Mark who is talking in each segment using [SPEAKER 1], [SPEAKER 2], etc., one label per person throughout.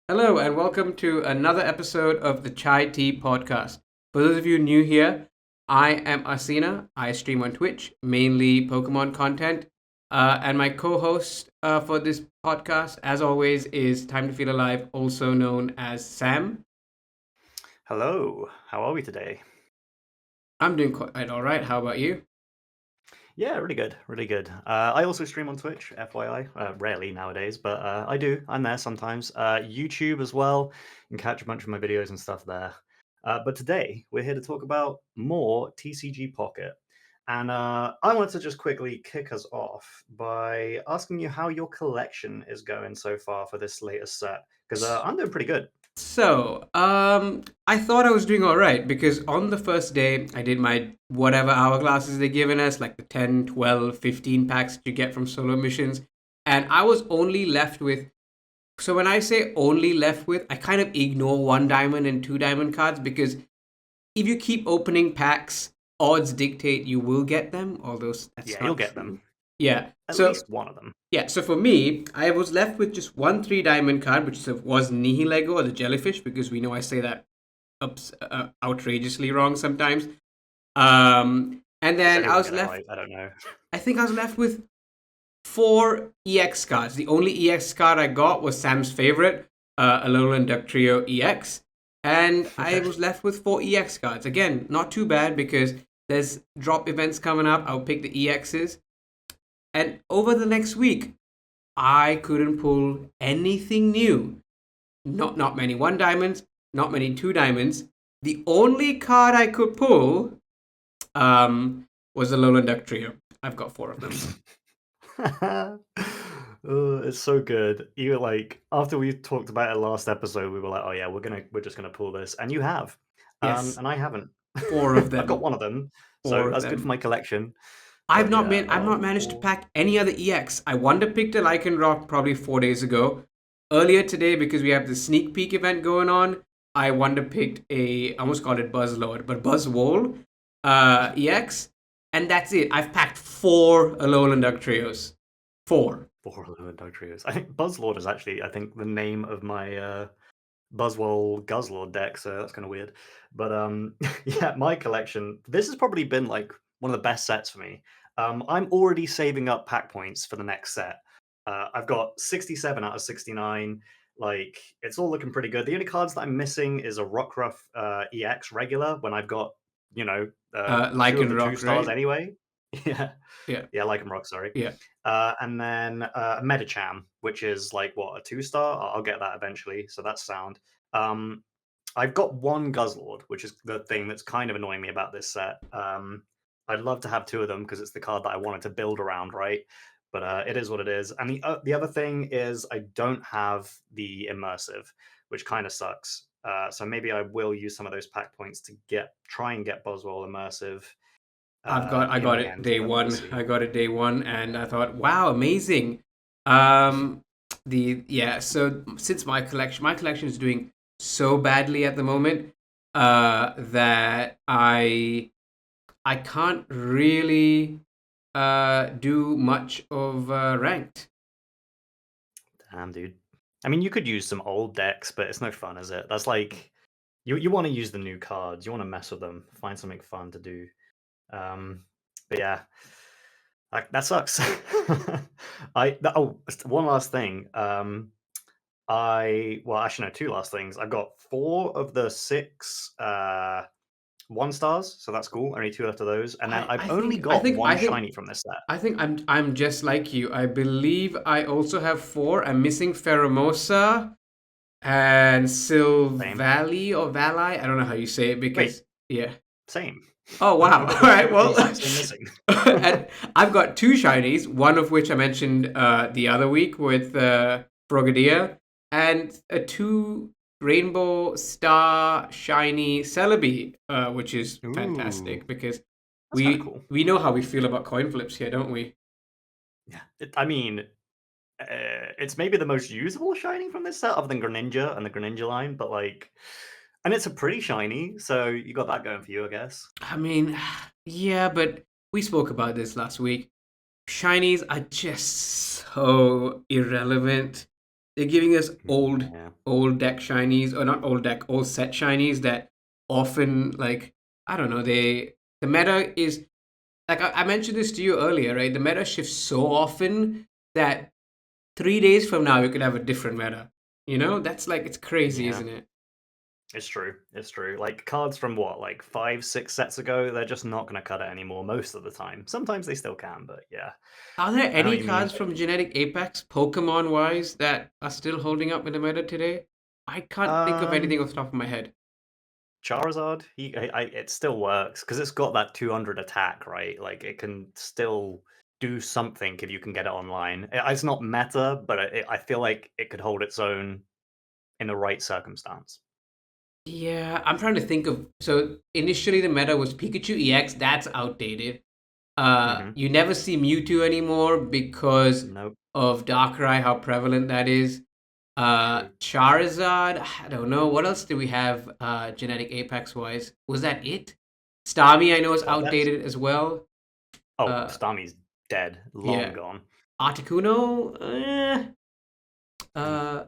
[SPEAKER 1] Hello, and welcome to another episode of the Chai Tea Podcast. For those of you new here, I am Arcena. I stream on Twitch, mainly Pokemon content. And my co host for this podcast, as always, is Timetofeelalive, also known as Sam.
[SPEAKER 2] Hello, how are we today?
[SPEAKER 1] I'm doing quite all right. How about you?
[SPEAKER 2] Yeah, really good, really good. I also stream on Twitch, FYI. Rarely nowadays, but I do. I'm there sometimes. YouTube as well. You can catch a bunch of my videos and stuff there. But today, we're here to talk about more TCG Pocket. And I wanted to just quickly kick us off by asking you how your collection is going so far for this latest set. Because I'm doing pretty good.
[SPEAKER 1] I thought I was doing all right because on the first day, I did my whatever hourglasses they're giving us, like the 10, 12, 15 packs that you get from solo missions. And I was only left with. So when I say only left with, I kind of ignore one diamond and two diamond cards because if you keep opening packs, odds dictate you will get them, although that's
[SPEAKER 2] Yeah, you'll
[SPEAKER 1] not
[SPEAKER 2] get
[SPEAKER 1] true.
[SPEAKER 2] them.
[SPEAKER 1] Yeah.
[SPEAKER 2] At
[SPEAKER 1] So
[SPEAKER 2] least one of them.
[SPEAKER 1] yeah, so for me, I was left with just one three diamond card, which was Nihilego or the jellyfish, because we know I say that outrageously wrong sometimes. And
[SPEAKER 2] Some
[SPEAKER 1] then I
[SPEAKER 2] people
[SPEAKER 1] was
[SPEAKER 2] get it
[SPEAKER 1] left.
[SPEAKER 2] right. I don't know.
[SPEAKER 1] I think I was left with four EX cards. The only EX card I got was Sam's favorite, Alolan Duck Trio EX, and I was left with four EX cards. Again, not too bad because there's drop events coming up. I'll pick the EXs, and over the next week, I couldn't pull anything new. Not many one diamonds, not many two diamonds. The only card I could pull was the Alolan Duck Trio. I've got four of them.
[SPEAKER 2] It's so good. You like after we talked about it last episode, we were like, "Oh yeah, we're just gonna pull this," and you have,
[SPEAKER 1] Yes,
[SPEAKER 2] and I haven't.
[SPEAKER 1] four of
[SPEAKER 2] I've got
[SPEAKER 1] them.
[SPEAKER 2] one of them, so
[SPEAKER 1] Four of
[SPEAKER 2] that's good for
[SPEAKER 1] them.
[SPEAKER 2] my collection. But yeah,
[SPEAKER 1] I've not managed to pack any other EX. I wonder picked a Lycanroc probably 4 days ago. Earlier today, because we have the sneak peek event going on, I wonder picked I almost called it Buzzlord, but Buzzwole EX, and that's it. I've packed four Alolan Duck Trios. Four.
[SPEAKER 2] four Dog Trios. I think Buzzlord is actually, I think, the name of my Buzzwole Guzzlord deck, so that's kind of weird. But yeah, my collection. This has probably been like one of the best sets for me. I'm already saving up pack points for the next set. I've got 67 out of 69. Like it's all looking pretty good. The only cards that I'm missing is a Rockruff EX regular when I've got two of the two
[SPEAKER 1] Lycanroc,
[SPEAKER 2] stars
[SPEAKER 1] right?
[SPEAKER 2] anyway. Yeah,
[SPEAKER 1] Yeah.
[SPEAKER 2] yeah, like 'em rock. Sorry.
[SPEAKER 1] Yeah.
[SPEAKER 2] And then Medicham, which is like what a two star. I'll get that eventually, so that's sound. Um, I've got one Guzzlord, which is the thing that's kind of annoying me about this set. I'd love to have two of them because it's the card that I wanted to build around, right? But it is what it is. And the other thing is I don't have the immersive, which kind of sucks. So maybe I will use some of those pack points to try and get Buzzwole immersive
[SPEAKER 1] I
[SPEAKER 2] in
[SPEAKER 1] got
[SPEAKER 2] the
[SPEAKER 1] it
[SPEAKER 2] end,
[SPEAKER 1] day
[SPEAKER 2] but we'll
[SPEAKER 1] one.
[SPEAKER 2] see.
[SPEAKER 1] I got it day one, and I thought, wow, amazing. Um, So since my collection is doing so badly at the moment, that I can't really do much of ranked.
[SPEAKER 2] Damn, dude. I mean, you could use some old decks, but it's no fun, is it? That's like you want to use the new cards. You want to mess with them, find something fun to do. But yeah, that sucks. One last thing. Well, actually, no, two last things. I've got four of the six one stars, so that's cool. Only two left of those, and then I've only got one shiny from this set.
[SPEAKER 1] I think I'm just like you. I believe I also have four. I'm missing Pheromosa and
[SPEAKER 2] Same.
[SPEAKER 1] Silvally or Valley. I don't know how you say it
[SPEAKER 2] Wait,
[SPEAKER 1] because yeah.
[SPEAKER 2] same.
[SPEAKER 1] Oh wow! All right,
[SPEAKER 2] The
[SPEAKER 1] well,
[SPEAKER 2] exact same missing.
[SPEAKER 1] and I've got two shinies. One of which I mentioned the other week with Frogadier, and a two Rainbow Star shiny Celebi, which is
[SPEAKER 2] Ooh,
[SPEAKER 1] fantastic because
[SPEAKER 2] that's kind of cool.
[SPEAKER 1] we know how we feel about coin flips here, don't we?
[SPEAKER 2] Yeah, I mean, it's maybe the most usable shiny from this set, other than Greninja and the Greninja line. But like, and it's a pretty shiny, so you got that going for you, I guess.
[SPEAKER 1] I mean, yeah, but we spoke about this last week. Shinies are just so irrelevant. They're giving us
[SPEAKER 2] Yeah.
[SPEAKER 1] old deck shinies, or not old deck, old set shinies that often, like, I don't know, the meta is like I mentioned this to you earlier, right? The meta shifts so often that 3 days from now you could have a different meta. You know, that's like it's crazy,
[SPEAKER 2] Yeah.
[SPEAKER 1] isn't it?
[SPEAKER 2] It's true. It's true. Like cards from what, like 5, 6 sets ago, they're just not going to cut it anymore most of the time. Sometimes they still can, but yeah,
[SPEAKER 1] Are there
[SPEAKER 2] I know what
[SPEAKER 1] any
[SPEAKER 2] you mean.
[SPEAKER 1] cards from Genetic Apex, Pokemon wise, that are still holding up in the meta today? I can't think of anything
[SPEAKER 2] Um,
[SPEAKER 1] off the top of my head.
[SPEAKER 2] Charizard, it still works because it's got that 200 attack, right? Like it can still do something if you can get it online. It's not meta, but I feel like it could hold its own in the right circumstance.
[SPEAKER 1] Yeah, I'm trying to think of. So initially the meta was Pikachu EX. That's outdated.
[SPEAKER 2] Hmm.
[SPEAKER 1] You never see Mewtwo anymore because
[SPEAKER 2] Nope.
[SPEAKER 1] of Darkrai, how prevalent that is.
[SPEAKER 2] True.
[SPEAKER 1] Charizard, I don't know. What else do we have genetic apex wise? Was that it? Starmie, I know, is
[SPEAKER 2] That's
[SPEAKER 1] outdated as well.
[SPEAKER 2] Oh,
[SPEAKER 1] Uh,
[SPEAKER 2] Starmie's dead, long
[SPEAKER 1] yeah.
[SPEAKER 2] gone.
[SPEAKER 1] Articuno,
[SPEAKER 2] Mm.
[SPEAKER 1] uh,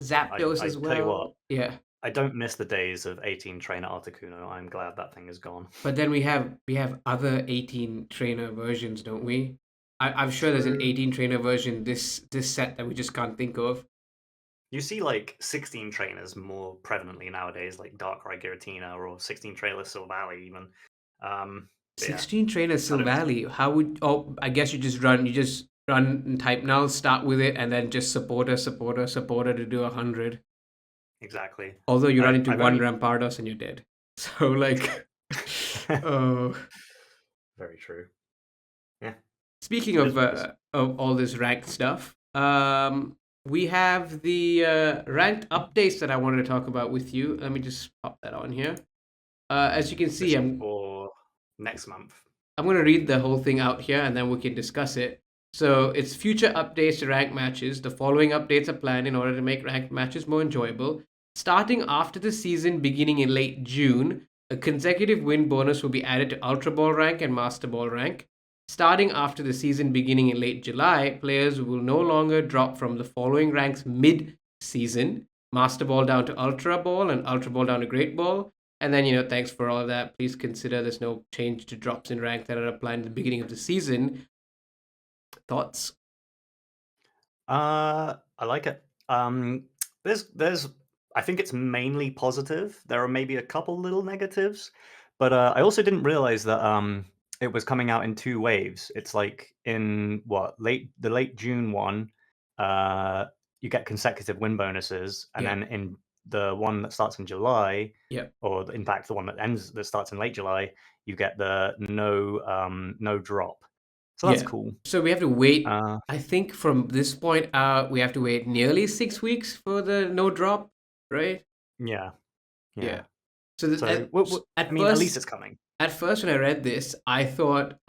[SPEAKER 1] Zapdos
[SPEAKER 2] I
[SPEAKER 1] as
[SPEAKER 2] tell you what,
[SPEAKER 1] well. Yeah.
[SPEAKER 2] I don't miss the days of 18 trainer Articuno. I'm glad that thing is gone.
[SPEAKER 1] But then we have other 18 trainer versions, don't we? I'm sure there's an
[SPEAKER 2] True.
[SPEAKER 1] 18 trainer version this set that we just can't think of.
[SPEAKER 2] You see like 16 trainers more prevalently nowadays, like Darkrai Giratina or 16 trailer Silvally even. But yeah,
[SPEAKER 1] 16 trainer
[SPEAKER 2] I don't miss
[SPEAKER 1] Silvally. How would I guess you just run and type null, start with it, and then just supporter to do 100.
[SPEAKER 2] exactly.
[SPEAKER 1] Although you run into
[SPEAKER 2] I've
[SPEAKER 1] one
[SPEAKER 2] only
[SPEAKER 1] Rampardos and you're dead. So like oh,
[SPEAKER 2] very true. Yeah,
[SPEAKER 1] speaking
[SPEAKER 2] it is what it is.
[SPEAKER 1] of all this ranked stuff, we have the ranked updates that I wanted to talk about with you. Let me just pop that on here. As you can see,
[SPEAKER 2] This is for next month.
[SPEAKER 1] I'm going to read the whole thing out here and then we can discuss it. So it's future updates to ranked matches. The following updates are planned in order to make ranked matches more enjoyable. Starting after the season beginning in late June, a consecutive win bonus will be added to Ultra Ball rank and Master Ball rank. Starting after the season beginning in late July, players will no longer drop from the following ranks mid season: Master Ball down to Ultra Ball and Ultra Ball down to Great Ball. And then, thanks for all of that. Please consider there's no change to drops in rank that are applied at the beginning of the season. Thoughts?
[SPEAKER 2] I like it. There's I think it's mainly positive. There are maybe a couple little negatives, but I also didn't realize that it was coming out in two waves. It's like in what late June one, uh, you get consecutive win bonuses, and
[SPEAKER 1] Yeah.
[SPEAKER 2] then in the one that starts in July,
[SPEAKER 1] Yeah.
[SPEAKER 2] or in fact the one that starts in late July, you get the no drop. So that's
[SPEAKER 1] Yeah.
[SPEAKER 2] cool.
[SPEAKER 1] So we have to wait.
[SPEAKER 2] Uh,
[SPEAKER 1] I think from this point out, we have to wait nearly 6 weeks for the no drop, right?
[SPEAKER 2] yeah,
[SPEAKER 1] Yeah.
[SPEAKER 2] yeah.
[SPEAKER 1] So
[SPEAKER 2] So, I
[SPEAKER 1] at
[SPEAKER 2] mean, at least
[SPEAKER 1] first,
[SPEAKER 2] it's coming.
[SPEAKER 1] at first when I read this, I thought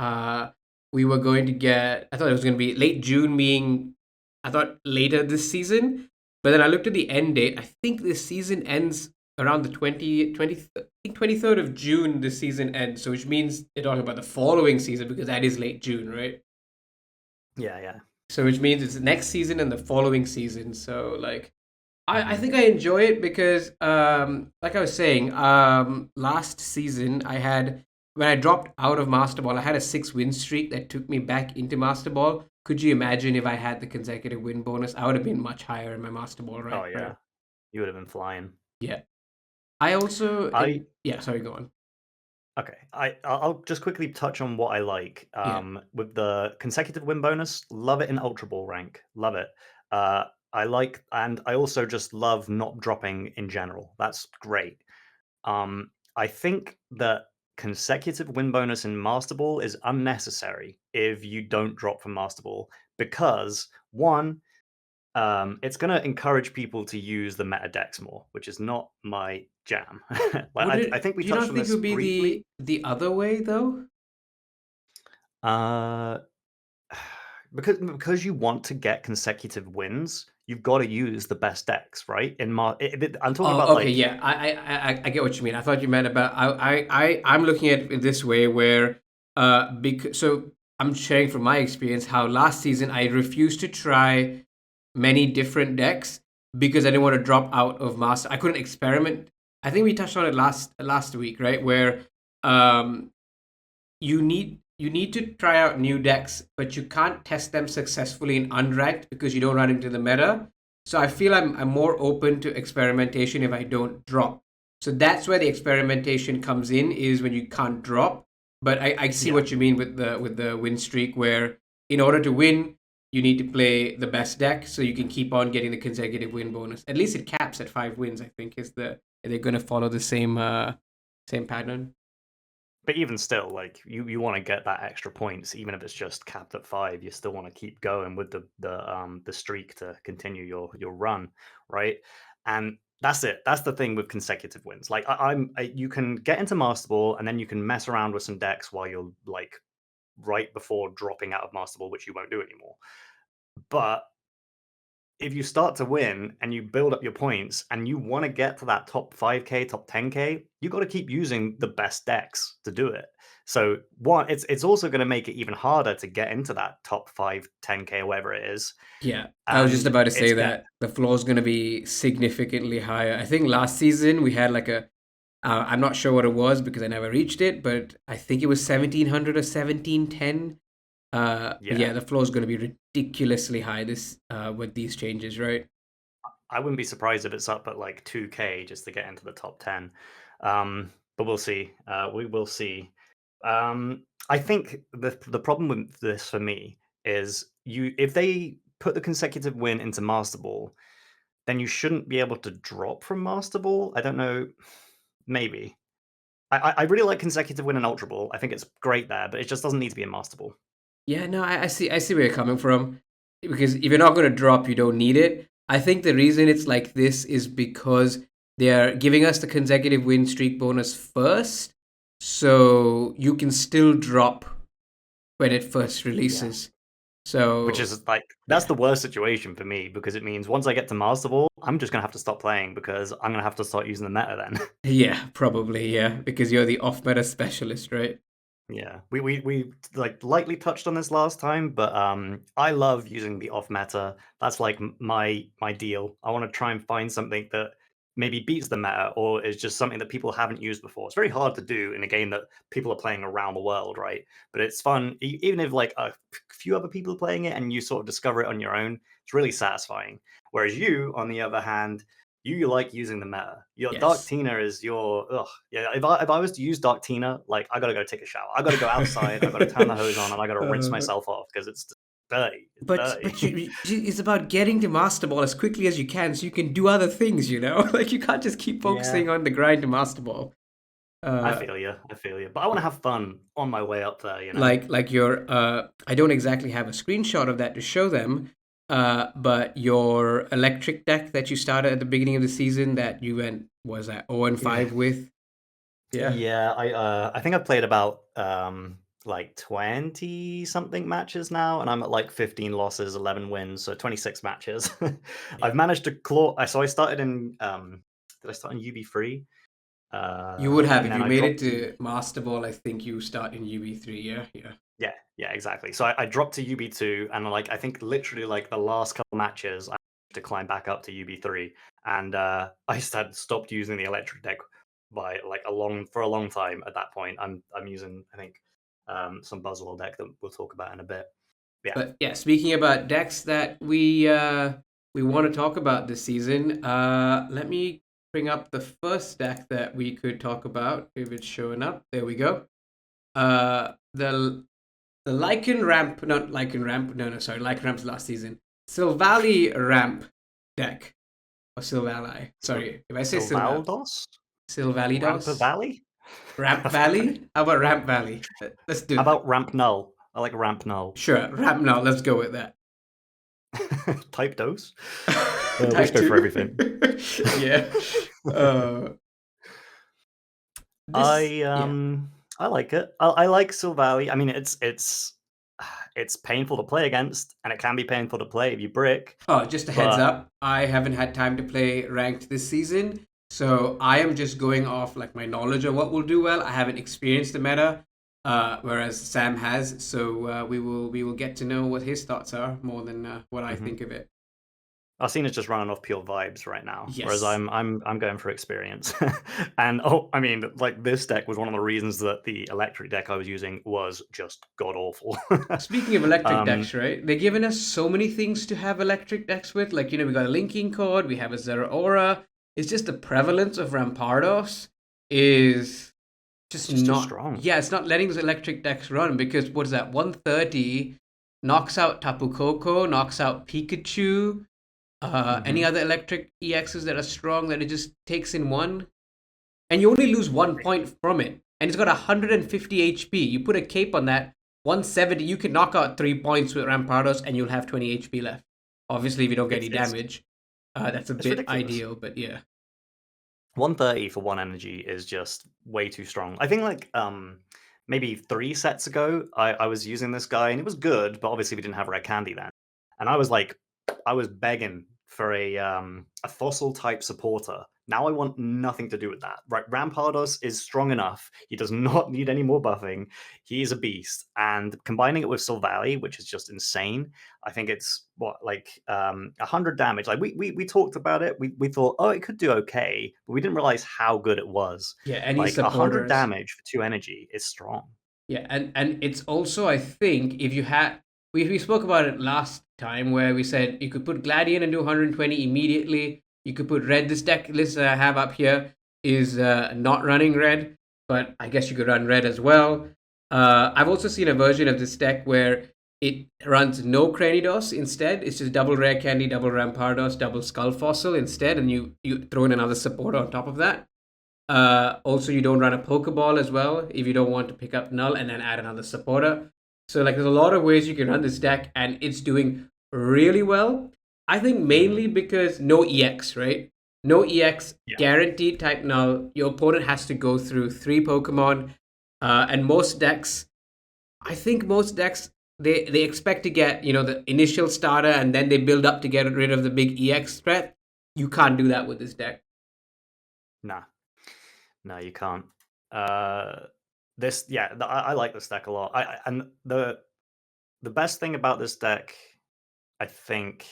[SPEAKER 1] we were going to get. I thought it was going to be late June, meaning I thought later this season. But then I looked at the end date. I think this season ends around the 23rd of June. This season ends, so which means they're talking about the following season because that is late June, right?
[SPEAKER 2] Yeah, yeah.
[SPEAKER 1] So which means it's next season and the following season. So like I
[SPEAKER 2] Hmm.
[SPEAKER 1] think I enjoy it because, like I was saying, last season I had when I dropped out of Master Ball, I had a 6 win streak that took me back into Master Ball. Could you imagine if I had the consecutive win bonus? I would have been much higher in my Master Ball
[SPEAKER 2] Oh
[SPEAKER 1] rank, right?
[SPEAKER 2] yeah, you would have been flying.
[SPEAKER 1] Yeah. I also
[SPEAKER 2] I
[SPEAKER 1] in yeah. Sorry, go on.
[SPEAKER 2] Okay. I'll just quickly touch on what I like.
[SPEAKER 1] Yeah.
[SPEAKER 2] With the consecutive win bonus, love it in Ultra Ball rank. Love it. I like, and I also just love not dropping in general. That's great. I think that consecutive win bonus in Master Ball is unnecessary if you don't drop from Master Ball because one, it's going to encourage people to use the meta decks more, which is not my jam.
[SPEAKER 1] Would
[SPEAKER 2] I
[SPEAKER 1] it?
[SPEAKER 2] think we
[SPEAKER 1] Do you
[SPEAKER 2] touched
[SPEAKER 1] not
[SPEAKER 2] on
[SPEAKER 1] think it
[SPEAKER 2] this
[SPEAKER 1] would be
[SPEAKER 2] briefly.
[SPEAKER 1] the other way though?
[SPEAKER 2] Uh, because you want to get consecutive wins, you've got to use the best decks, right? I'm talking about
[SPEAKER 1] Oh, okay,
[SPEAKER 2] like
[SPEAKER 1] yeah. I get what you mean. I thought you meant about I'm looking at it in this way where because so I'm sharing from my experience how last season I refused to try many different decks because I didn't want to drop out of Master. I couldn't experiment. I think we touched on it last week, right? Where um, you need to try out new decks, but you can't test them successfully in unranked because you don't run into the meta. So I feel I'm more open to experimentation if I don't drop. So that's where the experimentation comes in, is when you can't drop. But I see
[SPEAKER 2] Yeah.
[SPEAKER 1] what you mean with the win streak, where in order to win, you need to play the best deck so you can keep on getting the consecutive win bonus. At least it caps at 5 wins, I think, is they're gonna follow the same pattern.
[SPEAKER 2] But even still, like you want to get that extra points, even if it's just capped at 5. You still want to keep going with the streak to continue your run, right? And that's it. That's the thing with consecutive wins. Like you can get into Master Ball and then you can mess around with some decks while you're like right before dropping out of Master Ball, which you won't do anymore. But if you start to win and you build up your points and you want to get to that top 5k, top 10k, you got to keep using the best decks to do it. So one, it's also going to make it even harder to get into that top 5, 10k or whatever it is.
[SPEAKER 1] Yeah, I was just
[SPEAKER 2] And
[SPEAKER 1] about to
[SPEAKER 2] it's
[SPEAKER 1] say
[SPEAKER 2] going to,
[SPEAKER 1] that the floor is going to be significantly higher. I think last season we had like I'm not sure what it was because I never reached it, but I think it was 1700 or 1710. But
[SPEAKER 2] yeah,
[SPEAKER 1] yeah, the floor is going to be ridiculously high this with these changes, right?
[SPEAKER 2] I wouldn't be surprised if it's up at like 2k just to get into the top 10. But we'll see. We will see. I think the problem with this for me is you if they put the consecutive win into Master Ball, then you shouldn't be able to drop from Master Ball. I don't know. Maybe. I really like consecutive win in Ultra Ball. I think it's great there, but it just doesn't need to be in Master Ball.
[SPEAKER 1] Yeah, no, I see where you're coming from. Because if you're not going to drop, you don't need it. I think the reason it's like this is because they're giving us the consecutive win streak bonus first, so you can still drop when it first
[SPEAKER 2] Yeah.
[SPEAKER 1] releases.
[SPEAKER 2] Which
[SPEAKER 1] So
[SPEAKER 2] is like that's
[SPEAKER 1] yeah,
[SPEAKER 2] the worst situation for me because it means once I get to Master Ball, I'm just gonna have to stop playing because I'm gonna have to start using the meta then.
[SPEAKER 1] yeah, probably yeah, because you're the off meta specialist, right?
[SPEAKER 2] Yeah, we like lightly touched on this last time, but I love using the off meta. That's like my deal. I want to try and find something that maybe beats the meta or is just something that people haven't used before. It's very hard to do in a game that people are playing around the world, right? But it's fun, even if like a few other people are playing it and you sort of discover it on your own. It's really satisfying. Whereas you, on the other hand, you like using the meta. Your
[SPEAKER 1] Yes.
[SPEAKER 2] Darktina is your ugh. Yeah, if I was to use Darktina, like I gotta go take a shower. I gotta go outside. I gotta turn the hose on, and I gotta rinse
[SPEAKER 1] uh,
[SPEAKER 2] myself off because it's dirty. It's
[SPEAKER 1] but
[SPEAKER 2] dirty.
[SPEAKER 1] it's about getting to master ball as quickly as you can, so you can do other things. You know, like you can't just keep
[SPEAKER 2] Yeah,
[SPEAKER 1] focusing on the grind to master ball.
[SPEAKER 2] I
[SPEAKER 1] Uh,
[SPEAKER 2] feel you. I feel you. But I want to have fun on my way up there.
[SPEAKER 1] like your I don't exactly have a screenshot of that to show them, but your electric deck that you started at the beginning of the season that you went was that 0 and
[SPEAKER 2] Yeah.
[SPEAKER 1] 5 with. Yeah.
[SPEAKER 2] Yeah, I think I've played about like 20 something matches now, and I'm at like 15 losses, 11 wins, so 26 matches.
[SPEAKER 1] Yeah.
[SPEAKER 2] I've managed to claw. So I started in did I start in UB3?
[SPEAKER 1] You would have
[SPEAKER 2] And
[SPEAKER 1] if
[SPEAKER 2] then
[SPEAKER 1] you
[SPEAKER 2] I
[SPEAKER 1] made it
[SPEAKER 2] dropped to
[SPEAKER 1] to master ball. I think you start in UB3. Yeah, yeah.
[SPEAKER 2] yeah, yeah, exactly. So I dropped to UB2, and like I think literally like the last couple matches, I managed to climb back up to UB3, and I just had stopped using the electric deck by like a long time. At that point, I'm using I think some Buzzwole deck that we'll talk about in a bit. Yeah.
[SPEAKER 1] But yeah, speaking about decks that we want to talk about this season, let me bring up the first deck that we could talk about if it's showing up. There we go. The Lycan Ramp, not Lycan Ramp. No, no, sorry, Lycan Ramp's last season. Silvally Ramp deck or Silvally.
[SPEAKER 2] Sil-
[SPEAKER 1] Sorry, if I say
[SPEAKER 2] Silvaldos, Rampa
[SPEAKER 1] Silvalidos,
[SPEAKER 2] Valley.
[SPEAKER 1] Ramp Valley. How about Ramp Valley? Let's do
[SPEAKER 2] How
[SPEAKER 1] that.
[SPEAKER 2] about Ramp Null? I like Ramp Null.
[SPEAKER 1] Sure, Ramp now. Let's go with that.
[SPEAKER 2] Type dose.
[SPEAKER 1] Type
[SPEAKER 2] Whisper for
[SPEAKER 1] two.
[SPEAKER 2] everything.
[SPEAKER 1] Yeah. Uh, this.
[SPEAKER 2] I
[SPEAKER 1] Yeah.
[SPEAKER 2] um I like it. I like Silvally. I mean, it's painful to play against, and it can be painful to play if you brick.
[SPEAKER 1] Oh, just a heads
[SPEAKER 2] But
[SPEAKER 1] up. I haven't had time to play ranked this season, so I am just going off like my knowledge of what will do well. I haven't experienced the meta, whereas Sam has. So we will get to know what his thoughts are more than what I
[SPEAKER 2] mhm.
[SPEAKER 1] think of it.
[SPEAKER 2] Arcena's just running off pure vibes right now, whereas
[SPEAKER 1] Yes.
[SPEAKER 2] I'm going for experience. And oh, I mean, like this deck was one of the reasons that the electric deck I was using was just god awful.
[SPEAKER 1] Speaking of electric
[SPEAKER 2] um,
[SPEAKER 1] decks, right? They're giving us so many things to have electric decks with. Like, we got a Linking Cord, we have a Zeraora. It's just the prevalence of Rampardos is
[SPEAKER 2] it's
[SPEAKER 1] just
[SPEAKER 2] just too
[SPEAKER 1] not.
[SPEAKER 2] strong.
[SPEAKER 1] Yeah, it's not letting those electric decks run because what is that? 130 knocks out Tapu Koko, knocks out Pikachu. Any
[SPEAKER 2] Hmm.
[SPEAKER 1] other electric EXs that are strong that it just takes in one? And you only lose 1 point from it. And it's got 150 HP. You put a cape on that, 170. You can knock out 3 points with Rampardos, and you'll have 20 HP left. Obviously, if you don't get
[SPEAKER 2] It's
[SPEAKER 1] any
[SPEAKER 2] it's
[SPEAKER 1] damage, that's a
[SPEAKER 2] it's
[SPEAKER 1] bit
[SPEAKER 2] ridiculous.
[SPEAKER 1] ideal. But yeah,
[SPEAKER 2] 130 for one energy is just way too strong. I think like maybe 3 sets ago, I was using this guy and it was good, but obviously we didn't have red candy then. And I was like, I was begging for a fossil type supporter. Now I want nothing to do with that. Right, Rampardos is strong enough. He does not need any more buffing. He is a beast. And combining it with Silvally, which is just insane, I think it's what like 100 damage. Like we talked about it. We thought, oh, it could do okay, but we didn't realize how good it was.
[SPEAKER 1] yeah, any
[SPEAKER 2] Like 100
[SPEAKER 1] supporters.
[SPEAKER 2] damage for 2 energy is strong.
[SPEAKER 1] Yeah, and it's also, I think, if you had, we spoke about it last time where we said you could put Gladian and do 120 immediately. You could put red. This deck list that I have up here is not running red, but I guess you could run red as well. I've also seen a version of this deck where it runs no Cranidos instead. It's just double Rare Candy, double Rampardos, double Skull Fossil instead, and you throw in another support on top of that. Also, you don't run a Pokeball as well if you don't want to pick up Null and then add another supporter. So, like, there's a lot of ways you can run this deck, and it's doing really well. I think
[SPEAKER 2] Hmm.
[SPEAKER 1] mainly because no EX, right? No EX,
[SPEAKER 2] Yeah.
[SPEAKER 1] guaranteed type Null. Your opponent has to go through 3 Pokemon, and most decks, I think most decks, they expect to get the initial starter, and then they build up to get rid of the big EX threat. You can't do that with this deck.
[SPEAKER 2] Nah. No, you can't. Uh, this, yeah, I like this deck a lot. And the best thing about this deck, I think,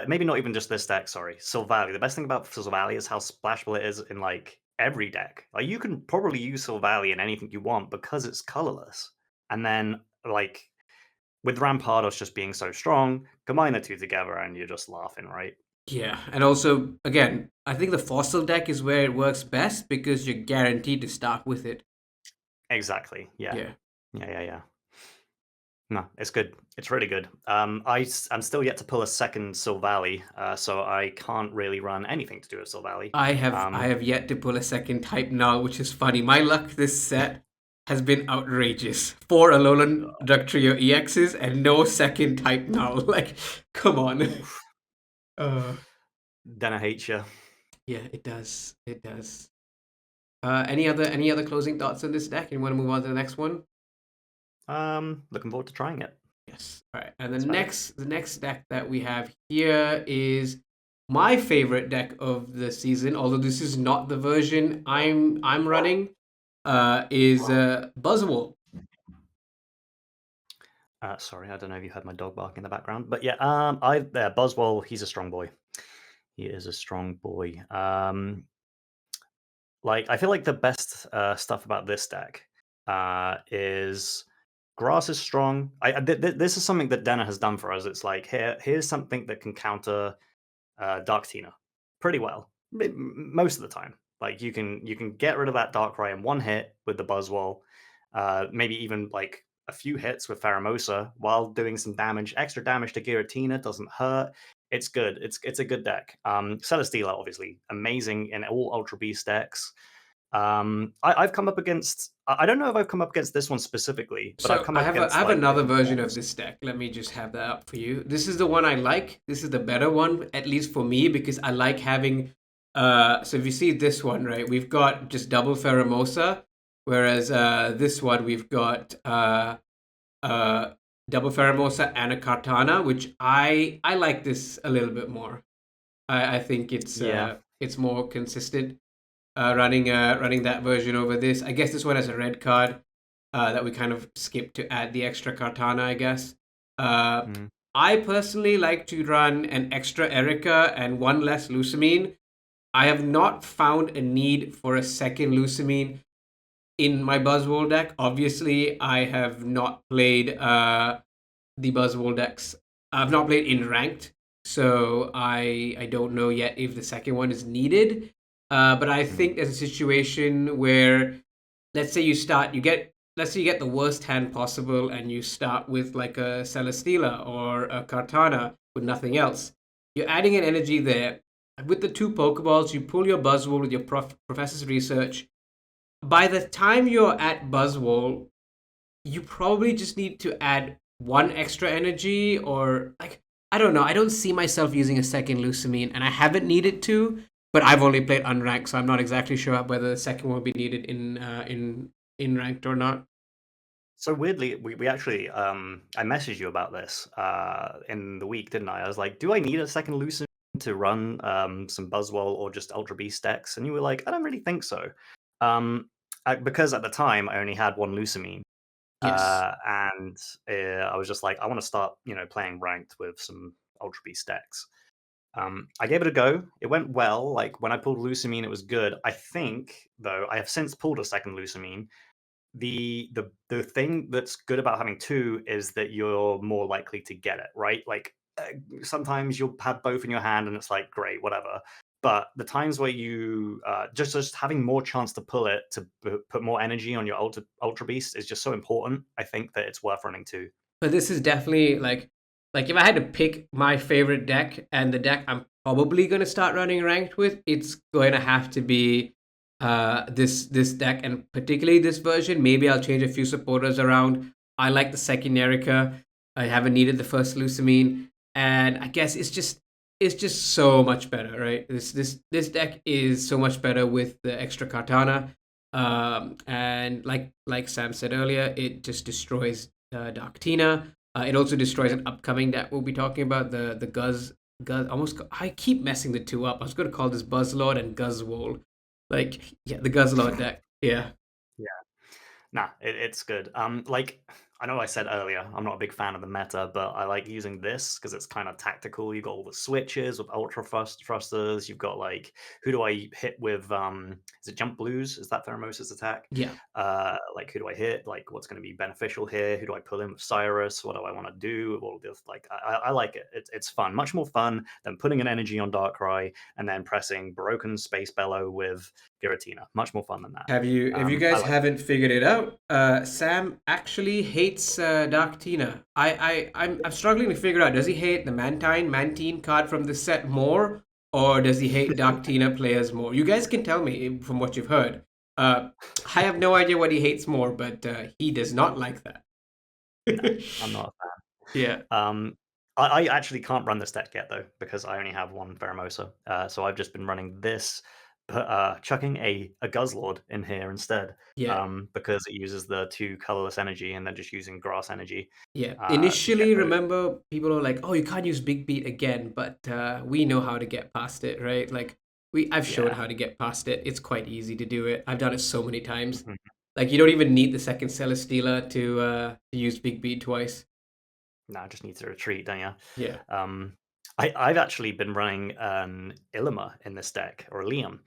[SPEAKER 2] maybe not even just this deck. Sorry, Silvally. The best thing about Silvally is how splashable it is in like every deck. Like you can probably use Silvally in anything you want because it's colorless. And then like with Rampardos just being so strong, combine the two together and you're just laughing, right?
[SPEAKER 1] Yeah, and also again, I think the fossil deck is where it works best because you're guaranteed to start with it.
[SPEAKER 2] Exactly. Yeah.
[SPEAKER 1] Yeah.
[SPEAKER 2] Yeah. No, it's good. It's really good. I'm still yet to pull a second Silvally, so I can't really run anything to do with Silvally.
[SPEAKER 1] I have yet to pull a second type null, which is funny. My luck this set has been outrageous. 4 Alolan Duck Trio EXs and no second type null. Like, come on.
[SPEAKER 2] Oof.
[SPEAKER 1] Uh,
[SPEAKER 2] Then I hate you.
[SPEAKER 1] yeah, it does. It does. Any other closing thoughts on this deck? And want to move on to the next one?
[SPEAKER 2] Looking forward to trying it.
[SPEAKER 1] Yes. All right. And the
[SPEAKER 2] That's about it.
[SPEAKER 1] next deck that we have here is my favorite deck of the season. Although this is not the version I'm running. Is Buzzwole.
[SPEAKER 2] Sorry, I don't know if you heard my dog barking in the background, but yeah, Buzzwole. He's a strong boy. He is a strong boy. Like I feel like the best stuff about this deck is grass is strong. This is something that Dana has done for us. It's like here's something that can counter Darktina pretty well most of the time. Like you can get rid of that Darkrai in one hit with the Buzzwole, maybe even like a few hits with Pheromosa while doing some damage. Extra damage to Giratina doesn't hurt. It's good. It's a good deck. Celesteela obviously amazing in all Ultra Beast decks. I've come up against. I don't know if I've come up against this one specifically, but I've
[SPEAKER 1] So
[SPEAKER 2] come
[SPEAKER 1] I
[SPEAKER 2] up
[SPEAKER 1] have I
[SPEAKER 2] against
[SPEAKER 1] have
[SPEAKER 2] like
[SPEAKER 1] another
[SPEAKER 2] different
[SPEAKER 1] version of
[SPEAKER 2] forms.
[SPEAKER 1] this deck. Let me just have that up for you. This is the one I like. This is the better one, at least for me, because I like having. So if you see this one, right, we've got just double Pheromosa, whereas this one we've got uh double Pheromosa and a Kartana, which I like this a little bit more. I think
[SPEAKER 2] Yeah.
[SPEAKER 1] it's more consistent. Running that version over this. I guess this one has a red card that we kind of skipped to add the extra Kartana, I guess. Uh,
[SPEAKER 2] Mm.
[SPEAKER 1] I personally like to run an extra Erica and one less Lucamine. I have not found a need for a second Lucamine in my Buzzwole deck. Obviously, I have not played the Buzzwole decks. I've not played in ranked, so I don't know yet if the second one is needed. But I
[SPEAKER 2] Mhm.
[SPEAKER 1] think there's a situation where, let's say let's say you get the worst hand possible, and you start with like a Celesteela or a Kartana with nothing else. You're adding an energy there. With the two Pokeballs, you pull your Buzzwole with your Professor's Research. By the time you're at Buzzwole, you probably just need to add one extra energy, or like, I don't know. I don't see myself using a second Lucamine, and I haven't needed to, but I've only played unranked, so I'm not exactly sure whether the second one will be needed in ranked or not.
[SPEAKER 2] So weirdly, we actually I messaged you about this in the week, didn't I? I was like, do I need a second Lucent to run some Buzzwole or just Ultra Beast decks? And you were like, I don't really think so. Because at the time I only had one Lucamine,
[SPEAKER 1] Yes.
[SPEAKER 2] and I was just like, I want to start, playing ranked with some Ultra Beast decks. I gave it a go. It went well. Like when I pulled Lucamine, it was good. I think though I have since pulled a second Lucamine. The thing that's good about having two is that you're more likely to get it, right? Like sometimes you'll have both in your hand and it's like great, whatever. But the times where you just having more chance to pull it to put more energy on your ultra beast is just so important. I think that it's worth running two.
[SPEAKER 1] But this is definitely like if I had to pick my favorite deck and the deck I'm probably gonna start running ranked with, it's going to have to be this deck, and particularly this version. Maybe I'll change a few supporters around. I like the second Erica. I haven't needed the first Lucamine, and I guess it's just so much better, right? This deck is so much better with the extra Katana. And like Sam said earlier, it just destroys Darktina. It also destroys
[SPEAKER 2] Yeah.
[SPEAKER 1] an upcoming that we'll be talking about, the Guzz. Almost, I keep messing the two up. I was going to call this Buzzlord and Guzzwole. Like, yeah, the Guzzlord deck. Yeah,
[SPEAKER 2] Yeah. Nah, it's good. Like I know I said earlier, I'm not a big fan of the meta, but I like using this because it's kind of tactical. You've got all the switches with ultra thrusters. You've got like, who do I hit with? Is it jump blues? Is that Theramosis attack?
[SPEAKER 1] yeah.
[SPEAKER 2] Like who do I hit? Like what's going to be beneficial here? Who do I pull in with Cyrus? What do I want to do? All of this, like I like it. It's fun, much more fun than putting an energy on Darkrai and then pressing Broken Space Bellow with Giratina. Much more fun than that.
[SPEAKER 1] If you
[SPEAKER 2] I
[SPEAKER 1] guys
[SPEAKER 2] like it.
[SPEAKER 1] haven't figured it out, Sam actually hates Darktina. I'm struggling to figure out, does he hate the Mantine card from the set more, or does he hate Darktina players more? You guys can tell me from what you've heard. Uh, I have no idea what he hates more, but he does not like that.
[SPEAKER 2] No, I'm not a
[SPEAKER 1] Yeah,
[SPEAKER 2] fan. I actually can't run this deck yet though because I only have one Pheromosa. So I've just been running this, but chucking a Guzzlord in here instead.
[SPEAKER 1] yeah.
[SPEAKER 2] Because it uses the two colorless energy and then just using grass energy
[SPEAKER 1] Yeah.
[SPEAKER 2] to get
[SPEAKER 1] Initially,
[SPEAKER 2] those.
[SPEAKER 1] remember, people were like, "Oh, you can't use Big Beat again," but we know how to get past it, right? Like I've shown
[SPEAKER 2] Yeah.
[SPEAKER 1] how to get past it. It's quite easy to do it. I've done it so many times.
[SPEAKER 2] Mhm.
[SPEAKER 1] Like you don't even need the second Celesteela to use Big Beat twice.
[SPEAKER 2] No, just need to retreat, don't you?
[SPEAKER 1] Yeah.
[SPEAKER 2] Um, I've actually been running an Ilima in this deck, or a Liam,